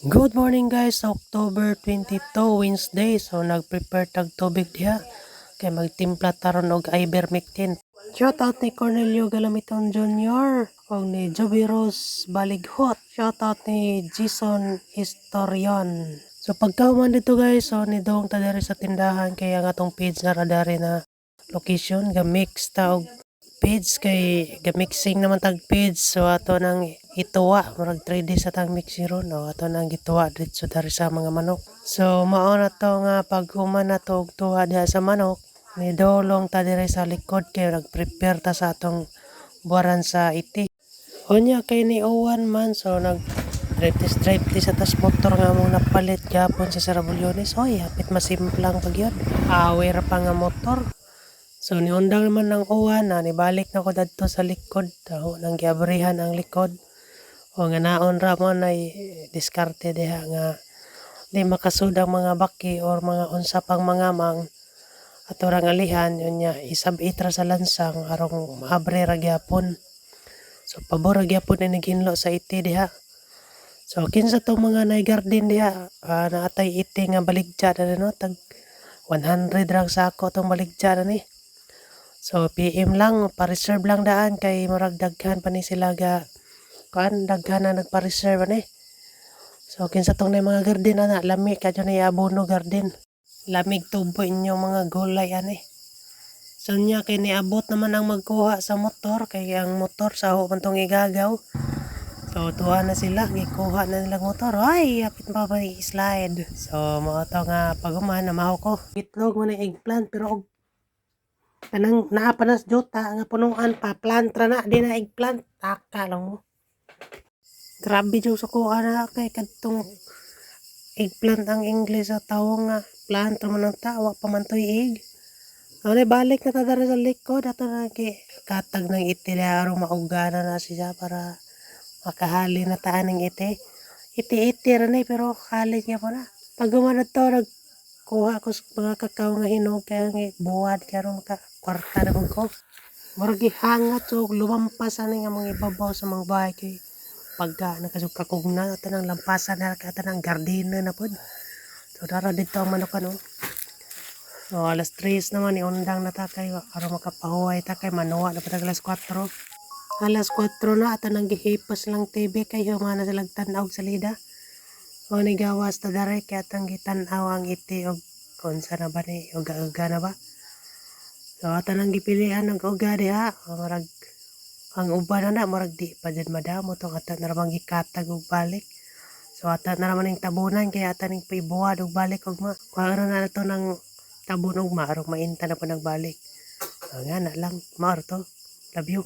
Good morning guys, October 22, Wednesday. So nag-prepare tag tubig diha kay magtimpla taron og ivermectin. Shout out ni Cornelio Galamiton Jr. og ni Joby Rose Balighot. Shout out ni Jason Historion. So pagkahuman dito guys, so ni dong ta diri sa tindahan kay ang atong page na radari na location ga-mix ta og page kay ga-mixing naman tag page, so ato nang ituwa murag 3 days sa tang mixiro no, ato nang gituwa dito dari sa mga manok. So mao na to nga paghuman na to og tuwa diha sa manok, ni dolong ta dire sa likod kay nag-prepare ta sa atong buwaran sa iti. Unya kay ni Owan man, so nag drive sa tas motor nga mong napalit gapon sa Sarabulyones. Oy, hapit masimplang pagyod, aware pa nga motor. So niundang naman ng uwan na nibalik na ko dadto sa likod, taho nang giabrihan ang likod. O nga naon ra mo na diskarte diha nga di makasud ang mga baki or mga unsa pang mga mang ato rang alihan yun nya isab itra sa lansang arong maabre ra gyapon. So pabor ra gyapon ni naghinlo sa iti diha. So kinsa tong mga nay garden diha, naatay iti nga baligya na no, tag 100 rang sako tong baligya na ni. So PM lang, pa-reserve lang daan kay murag daghan pa ni sila ga kuan, daghan na nagpa-reserve ani. So kinsa tong na mga garden ana, lami kadyo na abono garden. Lamig tubo inyo mga gulay ani. So nya kay niabot naman ang magkuha sa motor kay ang motor sa man tong igagaw. So tuwa na sila, gikuha na nilang motor. Ay, apit pa ba slide. So mao to nga paguman na maho ko. Itlog mo na eggplant pero kanang naapanas jota nga punuan pa plant ra na di na eggplant taka lang mo. Grabe jud sa kuha na kay kadtong eggplant ang English sa tawong nga plant ra man ang tawa pa man toy egg. Ano balik na ta dara sa likod ato na katag ng iti na aron maugana na siya para makahali na taan ng iti. Iti ra ni pero hali niya po na. Pag gumanad to kuha ko sa mga kakao nga hinog kaya nga buwad karon maka kwarta na ko. Murag gihangat so lumampas ani nga mga ibabaw sa mga bahay kay pagka nakasukakugna ato nang lampasan na kata nang gardena na pod. So dara dito ang manok ano. So alas 3 naman iundang na ta kay aron makapahuway ta kay manuwa na pud alas 4. Alas 4 na ato nang gihipas lang TV kay humana silang tan-aw sa lida. O ni gawas ta dare kay atang gitan-aw ang iti og konsa na ba ni uga-uga na ba. So ato nang gipilian ng uga diha, murag ang uban na murag di pa jud madamo to ato na ramang gikatag og balik. So ato na raman ning tabunan kay ato ning paibuwad og balik og kuha na to ng tabun og arong mainta na po nagbalik. Nga na lang, maor to. Love you.